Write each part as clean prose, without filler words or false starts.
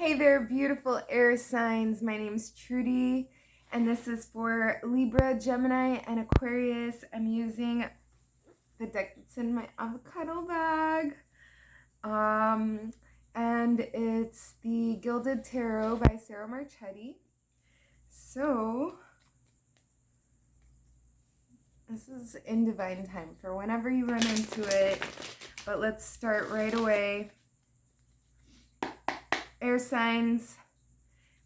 Hey there, beautiful air signs. My name's Trudy, and this is for Libra, Gemini, and Aquarius. I'm using the deck that's in my avocado bag. And it's the Gilded Tarot by Sarah Marchetti. So, this is in divine time for whenever you run into it. But let's start right away. Air signs,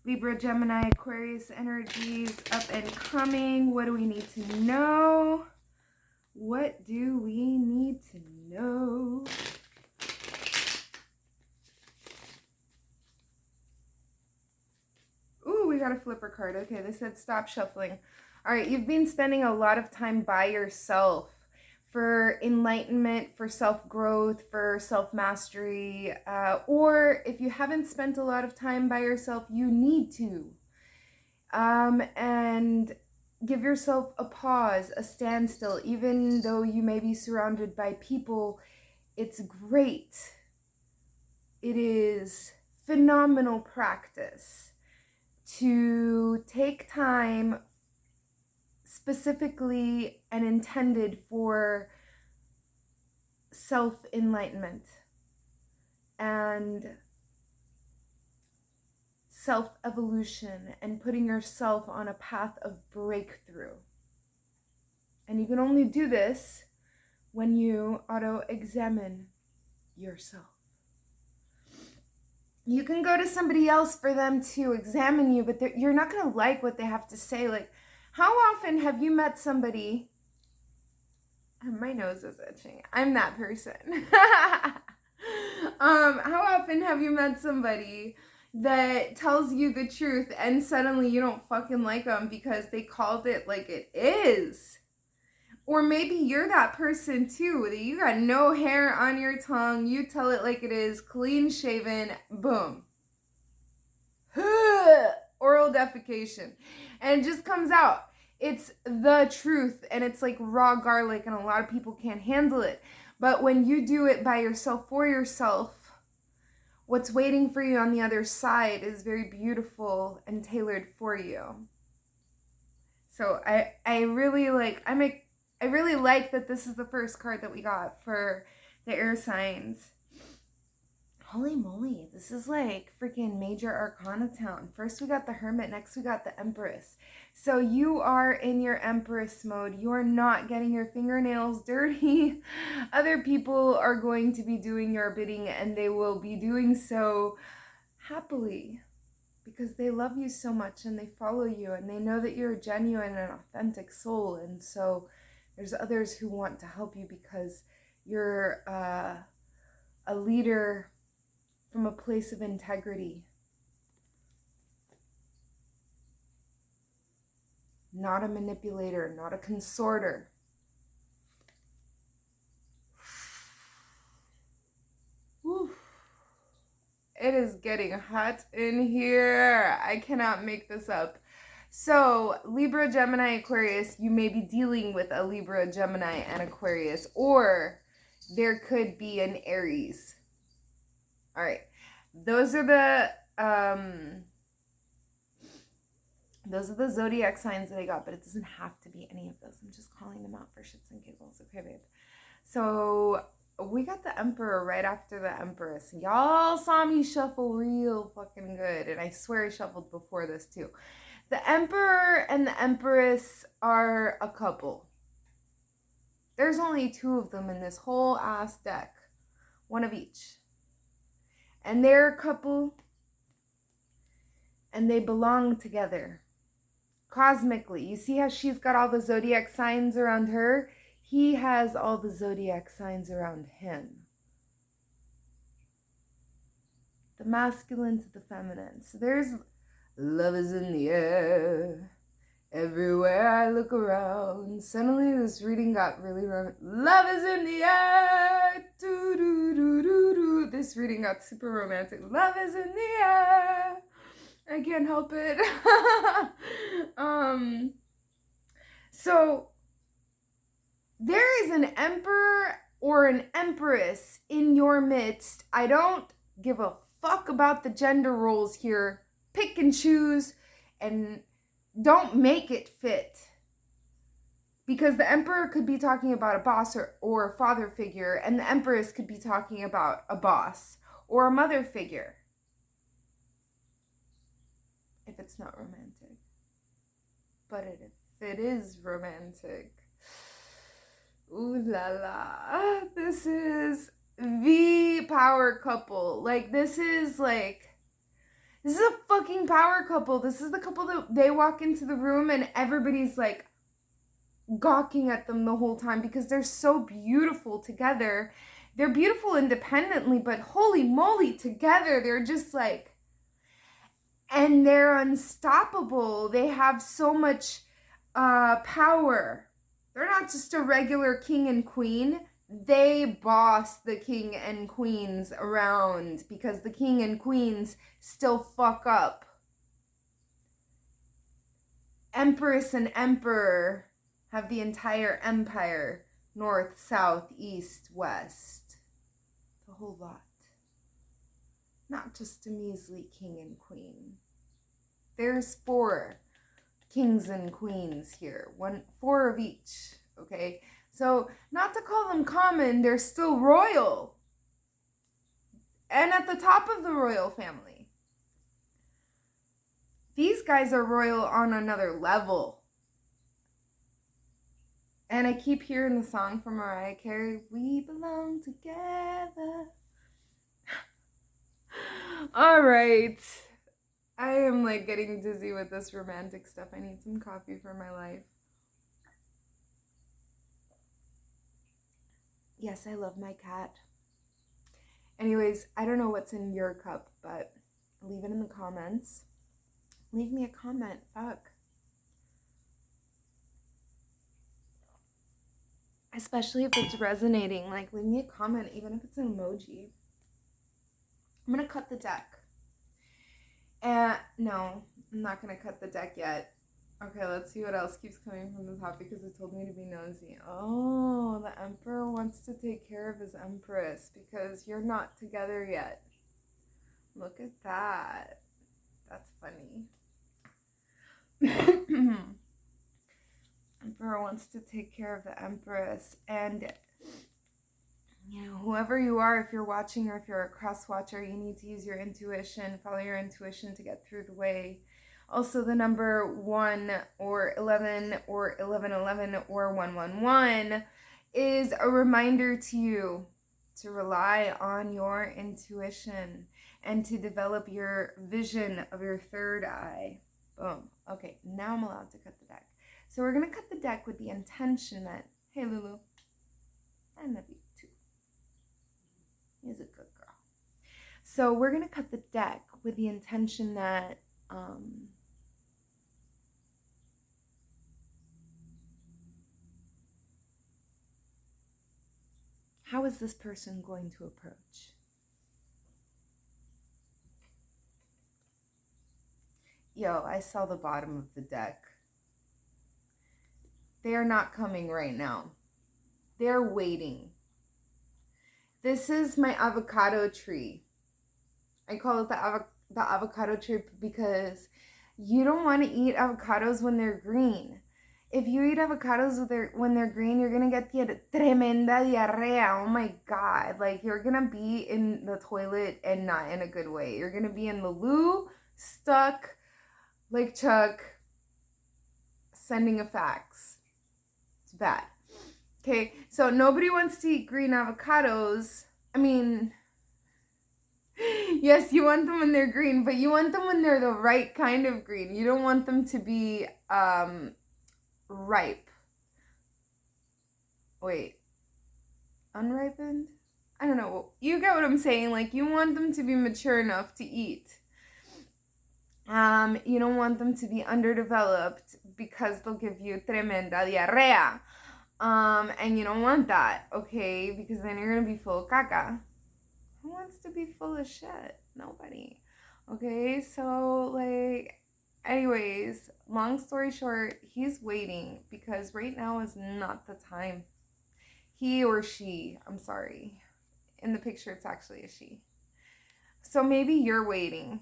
Libra, Gemini, Aquarius energies up and coming. What do we need to know? What do we need to know? Ooh, we got a flipper card. Okay, they said stop shuffling. All right, you've been spending a lot of time by yourself for enlightenment, for self-growth, for self-mastery, or if you haven't spent a lot of time by yourself, you need to. And give yourself a pause, a standstill, even though you may be surrounded by people. It's great. It is phenomenal practice to take time specifically and intended for self-enlightenment and self-evolution and putting yourself on a path of breakthrough. And you can only do this when you auto-examine yourself. You can go to somebody else for them to examine you, but you're not going to like what they have to say. Like, how often have you met somebody? My nose is itching. I'm that person. How often have you met somebody that tells you the truth and suddenly you don't fucking like them because they called it like it is? Or maybe you're that person too, that you got no hair on your tongue, you tell it like it is, clean shaven, boom. Oral defecation. And it just comes out. It's the truth, and it's like raw garlic, and a lot of people can't handle it. But when you do it by yourself, for yourself, what's waiting for you on the other side is very beautiful and tailored for you. So I really like that this is the first card that we got for the air signs. Holy moly, this is like freaking major arcana town. First we got the Hermit, next we got the Empress. So you are in your Empress mode. You're not getting your fingernails dirty. Other people are going to be doing your bidding, and they will be doing so happily because they love you so much and they follow you and they know that you're a genuine and authentic soul. And so there's others who want to help you because you're a leader from a place of integrity. Not a manipulator, not a consorter. Whew. It is getting hot in here. I cannot make this up. So, Libra, Gemini, Aquarius, you may be dealing with a Libra, Gemini, and Aquarius, or there could be an Aries. All right, those are the zodiac signs that I got, but it doesn't have to be any of those. I'm just calling them out for shits and giggles. Okay, babe. So we got the Emperor right after the Empress. Y'all saw me shuffle real fucking good, and I swear I shuffled before this too. The Emperor and the Empress are a couple. There's only two of them in this whole ass deck. One of each. And they're a couple, and they belong together. Cosmically. You see how she's got all the zodiac signs around her? He has all the zodiac signs around him. The masculine to the feminine. So there's love is in the air. Everywhere I look around. Suddenly this reading got really romantic. Love is in the air. Do-do-do-do-do. This reading got super romantic. Love is in the air. I can't help it. So there is an emperor or an empress in your midst. I don't give a fuck about the gender roles here. Pick and choose and don't make it fit. Because the emperor could be talking about a boss or a father figure, and the empress could be talking about a boss or a mother figure. If it's not romantic. But if it is romantic, ooh la la, this is the power couple. Like, this is a fucking power couple. This is the couple that they walk into the room and everybody's like gawking at them the whole time because they're so beautiful together. They're beautiful independently, but holy moly, together they're just like, and they're unstoppable. They have so much power. They're not just a regular king and queen. They boss the king and queens around because the king and queens still fuck up. Empress and emperor have the entire empire, north, south, east, west. The whole lot. Not just a measly king and queen. There's 4 kings and queens here. 4 of each, okay? So, not to call them common, they're still royal. And at the top of the royal family. These guys are royal on another level. And I keep hearing the song from Mariah Carey, "We belong together." All right. I am like getting dizzy with this romantic stuff. I need some coffee for my life. Yes, I love my cat. Anyways, I don't know what's in your cup, but leave it in the comments. Leave me a comment. Fuck. Especially if it's resonating. Like, leave me a comment, even if it's an emoji. I'm going to cut the deck. No, I'm not going to cut the deck yet. Okay, let's see what else keeps coming from the top because it told me to be nosy. Oh, the emperor wants to take care of his empress because you're not together yet. Look at that. That's funny. Emperor wants to take care of the empress, and you know, whoever you are, if you're watching or if you're a cross watcher, you need to use your intuition, follow your intuition to get through the way. Also, the number 1 or 11 or 1111 or 111 is a reminder to you to rely on your intuition and to develop your vision of your third eye. Boom. Okay, now I'm allowed to cut the deck. So we're going to cut the deck with the intention that, hey, Lulu, I love you too. He's a good girl. So we're going to cut the deck with the intention that how is this person going to approach? Yo, I saw the bottom of the deck. They are not coming right now. They're waiting. This is my avocado tree. I call it the avocado tree because you don't want to eat avocados when they're green. If you eat avocados when they're green, you're going to get the tremenda diarrhea. Oh my God. Like, you're going to be in the toilet and not in a good way. You're going to be in the loo, stuck, like Chuck, sending a fax. It's bad. Okay, so nobody wants to eat green avocados. I mean, yes, you want them when they're green, but you want them when they're the right kind of green. You don't want them to be ripe. Wait, unripened? I don't know. You get what I'm saying. Like, you want them to be mature enough to eat. You don't want them to be underdeveloped because they'll give you tremenda diarrhea. And you don't want that, okay? Because then you're gonna be full of caca. Who wants to be full of shit? Nobody. Okay, so, like, anyways, long story short, he's waiting because right now is not the time. He or she, I'm sorry. In the picture, it's actually a she. So maybe you're waiting.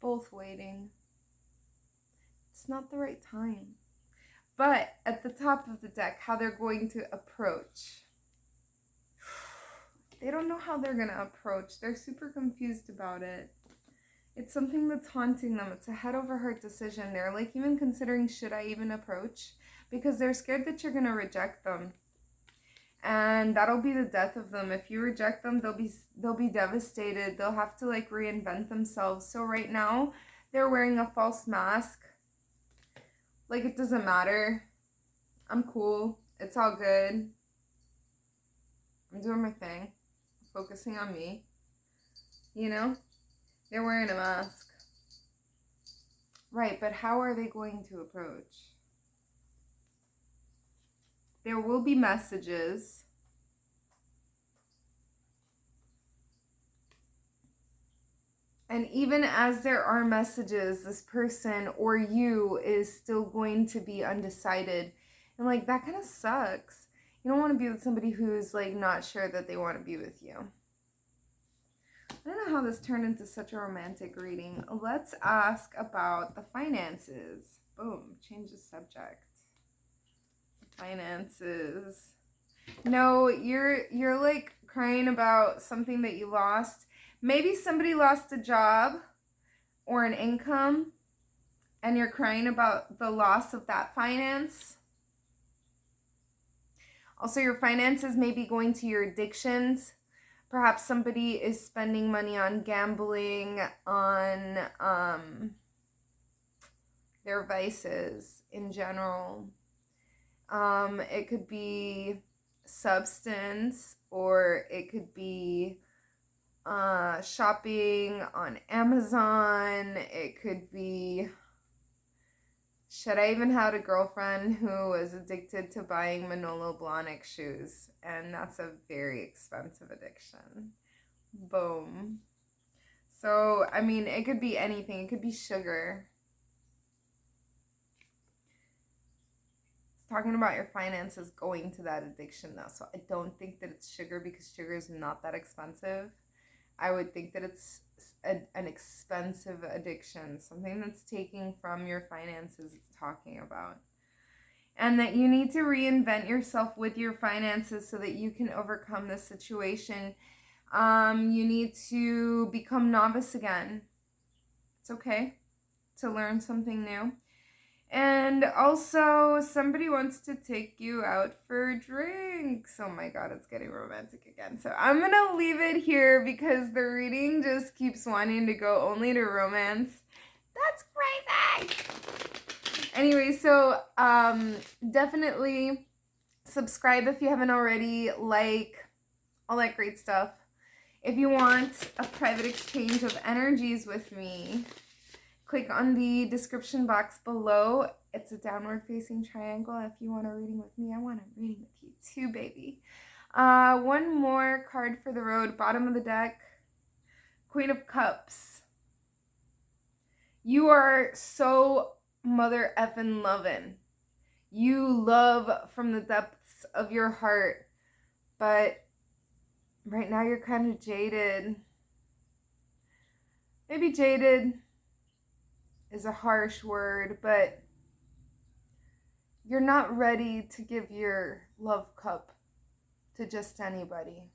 Both waiting. It's not the right time. But at the top of the deck, how they're going to approach. They don't know how they're going to approach. They're super confused about it. It's something that's haunting them. It's a head over heart decision. They're like even considering, should I even approach? Because they're scared that you're going to reject them. And that'll be the death of them. If you reject them, they'll be devastated. They'll have to like reinvent themselves. So right now, they're wearing a false mask. Like, it doesn't matter. I'm cool. It's all good. I'm doing my thing. Focusing on me. You know? They're wearing a mask. Right, but how are they going to approach? There will be messages. And even as there are messages, this person or you is still going to be undecided. And like, that kind of sucks. You don't want to be with somebody who's like not sure that they want to be with you. I don't know how this turned into such a romantic reading. Let's ask about the finances. Boom, change the subject. Finances. No, you're like crying about something that you lost. Maybe somebody lost a job or an income and you're crying about the loss of that finance. Also, your finances may be going to your addictions. Perhaps somebody is spending money on gambling, on their vices in general. It could be substance, or it could be shopping on Amazon. It could be, shit, I even had a girlfriend who was addicted to buying Manolo Blahnik shoes, and that's a very expensive addiction. Boom. So, I mean, it could be anything. It could be sugar. It's talking about your finances going to that addiction, though, so I don't think that it's sugar, because sugar is not that expensive. I would think that it's an expensive addiction, something that's taking from your finances it's talking about. And that you need to reinvent yourself with your finances so that you can overcome this situation. You need to become novice again. It's okay to learn something new. And also, somebody wants to take you out for drinks. Oh my god, it's getting romantic again. So I'm going to leave it here because the reading just keeps wanting to go only to romance. That's crazy! Anyway, so definitely subscribe if you haven't already. Like, all that great stuff. If you want a private exchange of energies with me, click on the description box below. It's a downward facing triangle. If you want a reading with me, I want a reading with you too, baby. One more card for the road. Bottom of the deck. Queen of Cups. You are so mother effing loving. You love from the depths of your heart. But right now you're kind of jaded. Maybe jaded is a harsh word, but you're not ready to give your love cup to just anybody.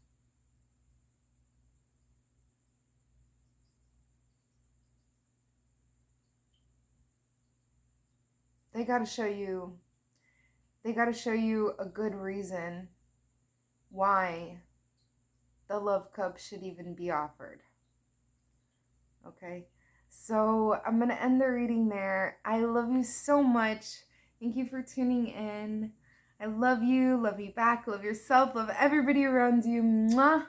They got to show you a good reason why the love cup should even be offered. Okay? So I'm going to end the reading there. I love you so much. Thank you for tuning in. I love you back, love yourself, love everybody around you. Mwah.